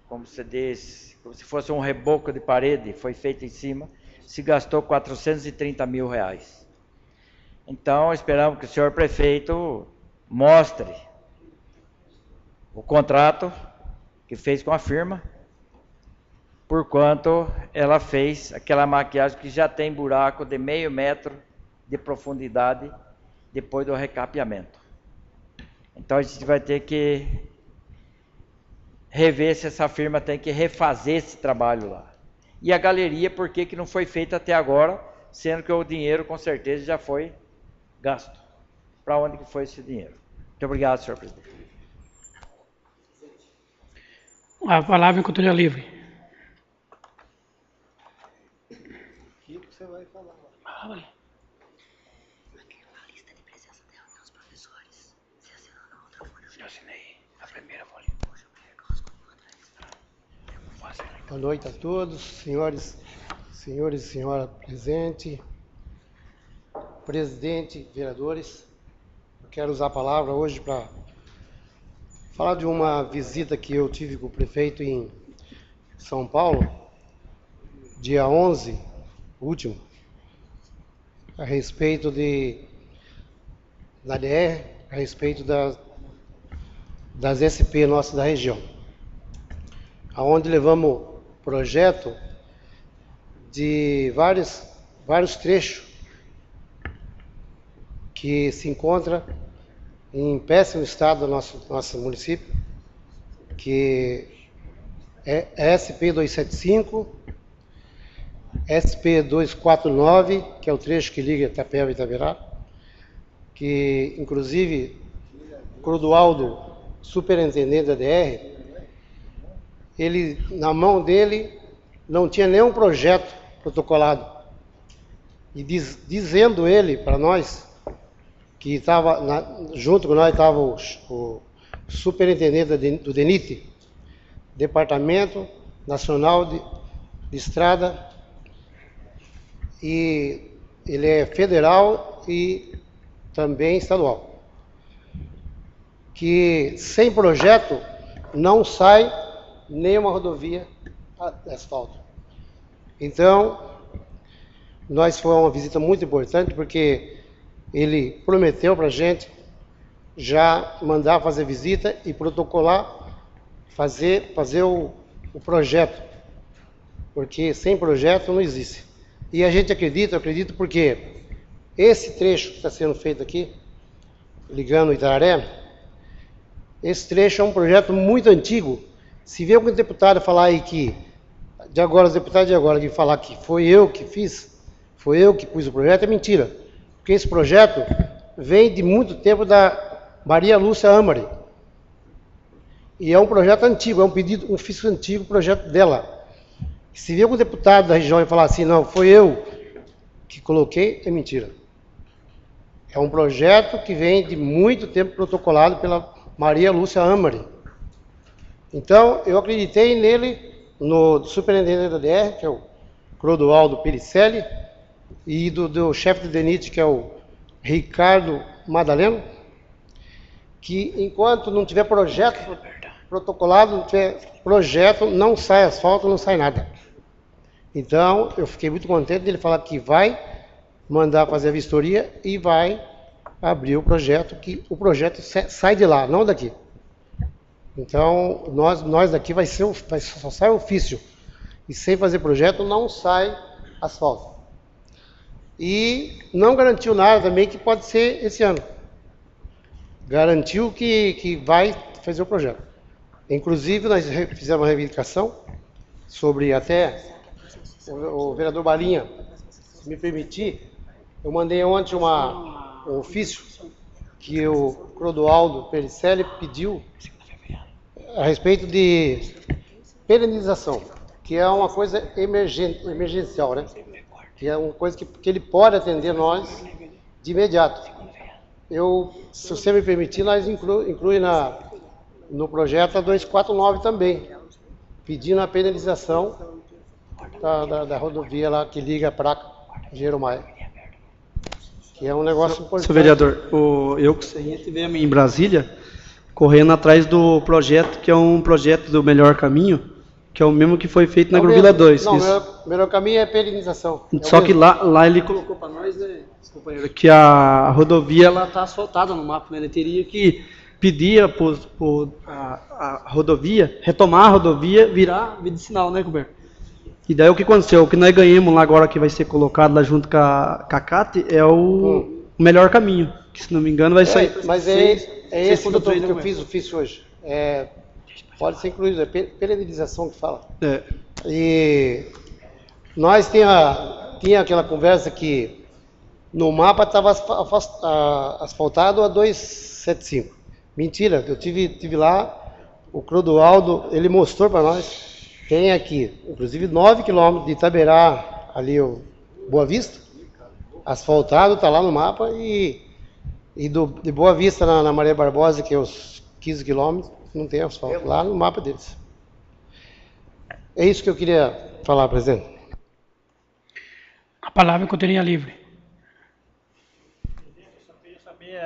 como se fosse um reboco de parede, foi feito em cima, se gastou R$430 mil. Então, esperamos que o senhor prefeito mostre o contrato que fez com a firma, por quanto ela fez aquela maquiagem que já tem buraco de meio metro de profundidade depois do recapeamento. Então a gente vai ter que rever se essa firma tem que refazer esse trabalho lá. E a galeria, por que não foi feita até agora, sendo que o dinheiro com certeza já foi gasto. Para onde que foi esse dinheiro? Muito obrigado, senhor presidente. A palavra em cultura livre. O que você vai falar? Fala. A lista de presença da reunião dos professores. Você assinou na outra folha? Eu assinei a primeira folha. Poxa, eu quero que eu rasgue atrás. Boa noite a todos, senhores e senhora presente, presidente, vereadores. Eu quero usar a palavra hoje para falar de uma visita que eu tive com o prefeito em São Paulo, dia 11, último, a respeito da DR, a respeito das SP nossas da região, aonde levamos projeto de vários trechos que se encontra em péssimo estado do nosso município, que é SP 275, SP 249, que é o trecho que liga Itapeva e Itaberá, que inclusive Clodoaldo, superintendente da DR, ele, na mão dele, não tinha nenhum projeto protocolado. E dizendo ele para nós, que estava, junto com nós estava o superintendente do DENIT, Departamento Nacional de Estrada, e ele é federal e também estadual, que sem projeto não sai nenhuma rodovia de asfalto. Então, foi uma visita muito importante, porque ele prometeu para a gente já mandar fazer visita e protocolar, fazer o projeto, porque sem projeto não existe. E a gente acredito porque esse trecho que está sendo feito aqui, ligando Itararé, esse trecho é um projeto muito antigo. Se vê algum deputado falar aí que, os deputados de agora que falar que foi eu que fiz, foi eu que pus o projeto, é mentira. Porque esse projeto vem de muito tempo da Maria Lúcia Amari. E é um projeto antigo, é um pedido, um ofício antigo, projeto dela. Se vê algum deputado da região e falar assim, não, foi eu que coloquei, é mentira. É um projeto que vem de muito tempo protocolado pela Maria Lúcia Amari. Então, eu acreditei nele, no superintendente da DR, que é o Clodoaldo Pericelli, e do chefe do DENIT, que é o Ricardo Madaleno, que enquanto não tiver projeto protocolado, não tiver projeto, não sai asfalto, não sai nada. Então, eu fiquei muito contente dele falar que vai mandar fazer a vistoria e vai abrir o projeto, que o projeto sai de lá, não daqui. Então, nós daqui só sai ofício. E sem fazer projeto, não sai asfalto. e não garantiu nada também que pode ser esse ano. Garantiu que vai fazer o projeto. Inclusive, nós fizemos uma reivindicação sobre até o vereador Balinha, se me permitir, eu mandei ontem um ofício que o Clodoaldo Pericelli pediu a respeito de perenização, que é uma coisa emergencial, né? Que é uma coisa que ele pode atender nós de imediato. Se você me permitir, nós inclui no projeto a 249 também, pedindo a penalização da rodovia lá que liga a Praca Engenheiro Maia. Que é um negócio importante. Senhor vereador, eu que estivemos em Brasília, correndo atrás do projeto, que é um projeto do Melhor Caminho, que é o mesmo que foi feito na Agrovila 2. Não, o melhor caminho é perenização. Só que lá ele colocou para nós, né, companheiro, que a rodovia está asfaltada no mapa, né? Ele teria que pedir a rodovia, retomar a rodovia, virar medicinal, né, companheiro? E daí o que aconteceu? O que nós ganhamos lá agora, que vai ser colocado lá junto com a CAT, é o Melhor Caminho, que se não me engano vai sair. Mas é esse que eu fiz hoje. Pode ser incluído, é perenização que fala. É. E nós tinha aquela conversa que no mapa estava asfaltado a 275. Mentira, eu tive lá, o Clodoaldo, ele mostrou para nós, tem aqui, inclusive 9 quilômetros de Itaberá, ali o Boa Vista, asfaltado, está lá no mapa, e de Boa Vista na Maria Barbosa, que é os 15 quilômetros, não tem asfalto, lá no mapa deles. É isso que eu queria falar, presidente. A palavra é Couteirinha Livre. Eu queria saber,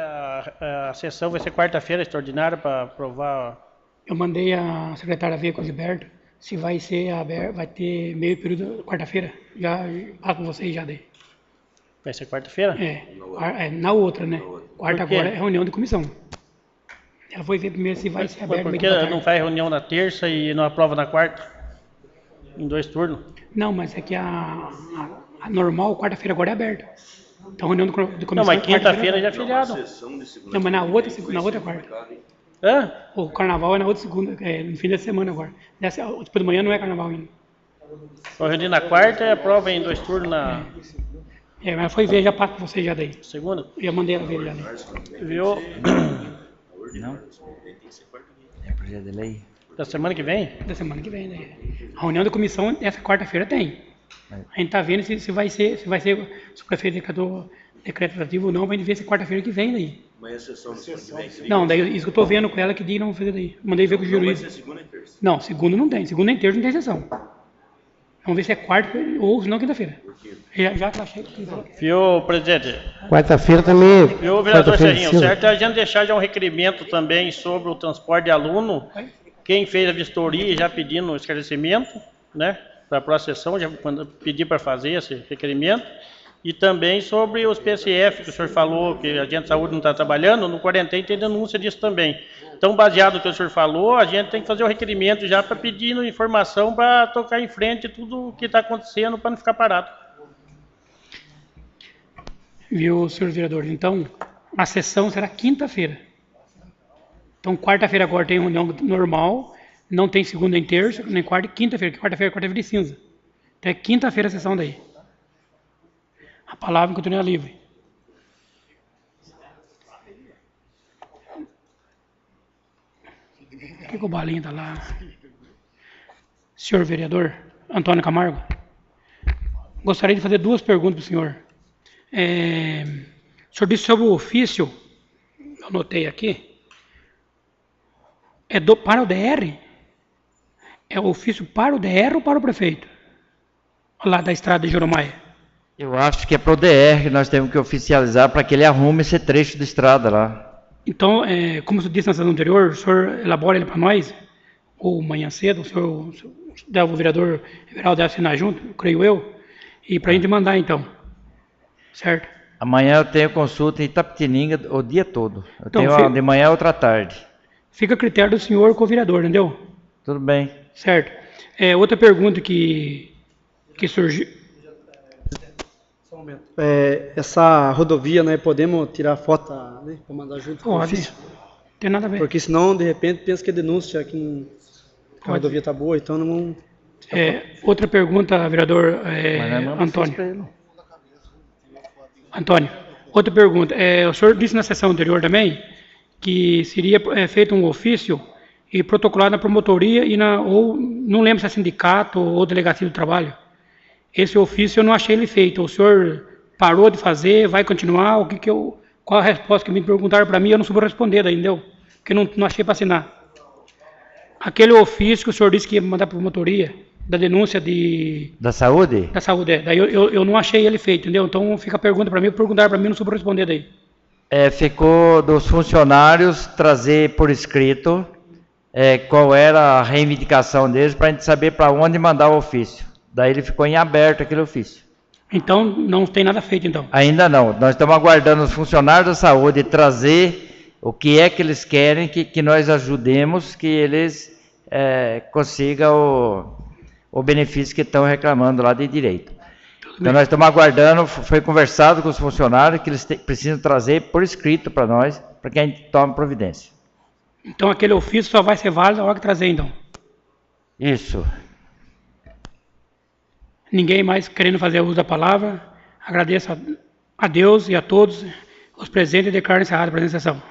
a sessão vai ser quarta-feira, extraordinária, para aprovar... Eu mandei a secretária ver com o Gilberto se vai ser aberto, vai ter meio período quarta-feira. Já passo com vocês, já dei. Vai ser quarta-feira? Na outra, né? Quarta agora é reunião de comissão. Ela foi ver primeiro se vai ser aberto. Por que não faz reunião na terça e não aprova na quarta? Em 2 turnos? Não, mas é que a normal, quarta-feira agora é aberta. Então, reunião de comissão... Não, mas quinta-feira já é feriado. Não, mas na outra quarta. Hã? O carnaval é na outra segunda, no fim da semana agora. Depois de manhã não é carnaval ainda. Vou reunir na quarta e aprova em 2 turnos na... mas foi ver, já passo com vocês já daí. Segunda? Já mandei ela ver já daí. Viu? Não? É projeto de lei? Da semana que vem? Da semana que vem, daí. A reunião da comissão, essa quarta-feira tem. A gente está vendo se o prefeito decretou decreto legislativo ou não, vai ver se quarta-feira que vem daí. Mas a sessão da semana que vem... Não, daí isso que eu estou vendo com ela, que dia não vai fazer daí. Mandei ver com o juiz. Vai ser segunda e terça. Não, segunda não tem. Segunda e terça não tem sessão. Vamos ver se é quarta ou se não quinta-feira. Já que eu achei que... Viu, presidente? Quarta-feira também. Viu, vereador Serrinho, certo é a gente deixar já um requerimento também sobre o transporte de aluno. Quem fez a vistoria já pedindo esclarecimento, né? Para a próxima sessão, já pedir para fazer esse requerimento. E também sobre os PSF, que o senhor falou que a gente de saúde não está trabalhando, no quarentena tem denúncia disso também. Então, baseado no que o senhor falou, a gente tem que fazer o requerimento já para pedir informação para tocar em frente tudo o que está acontecendo para não ficar parado. Viu, senhor vereador? Então, a sessão será quinta-feira. Então, quarta-feira agora tem reunião normal, não tem segunda nem terça, nem quarta e quinta-feira, que quarta-feira é quarta-feira de cinza. Então, é quinta-feira a sessão daí. A palavra continua livre. Por que o Balinha está lá? Senhor vereador Antônio Camargo, gostaria de fazer 2 perguntas para o senhor. O senhor disse sobre o ofício, eu anotei aqui, para o DR? É o ofício para o DR ou para o prefeito? Lá da estrada de Joromaia. Eu acho que é para o DR que nós temos que oficializar para que ele arrume esse trecho de estrada lá. Então, como o senhor disse na sessão anterior, o senhor elabora ele para nós, ou amanhã cedo, o vereador Everaldo deve assinar junto, creio eu, e para a gente mandar então, certo? Amanhã eu tenho consulta em Itapetininga o dia todo. Eu Então, tenho uma de manhã e outra à tarde. Fica a critério do senhor com o vereador, entendeu? Tudo bem. Certo. Outra pergunta que surgiu... Só um momento. Essa rodovia, né, podemos tirar foto, né, para mandar junto com o Pode. ofício? Tem nada a ver. Porque senão, de repente, pensa que é denúncia, que a rodovia está boa, então não... Outra pergunta, vereador Antônio. Antônio, outra pergunta. O senhor disse na sessão anterior também que seria feito um ofício e protocolado na promotoria ou não lembro se é sindicato ou delegacia do trabalho. Esse ofício eu não achei ele feito. O senhor parou de fazer, vai continuar? Qual a resposta que me perguntaram para mim? Eu não soube responder daí, entendeu? Porque não achei para assinar. Aquele ofício que o senhor disse que ia mandar para a promotoria, da denúncia Da saúde? Da saúde, Daí eu não achei ele feito, entendeu? Então fica a pergunta para mim, perguntaram para mim, eu não soube responder daí. Ficou dos funcionários trazer por escrito qual era a reivindicação deles para a gente saber para onde mandar o ofício. Daí ele ficou em aberto aquele ofício. Então não tem nada feito, então? Ainda não. Nós estamos aguardando os funcionários da saúde trazer o que é que eles querem que nós ajudemos, que eles consigam o benefício que estão reclamando lá de direito. Então nós estamos aguardando, foi conversado com os funcionários que eles precisam trazer por escrito para nós, para que a gente tome providência. Então aquele ofício só vai ser válido a hora que trazer, então? Isso. Ninguém mais querendo fazer uso da palavra. Agradeço a Deus e a todos os presentes e declaro encerrada a apresentação.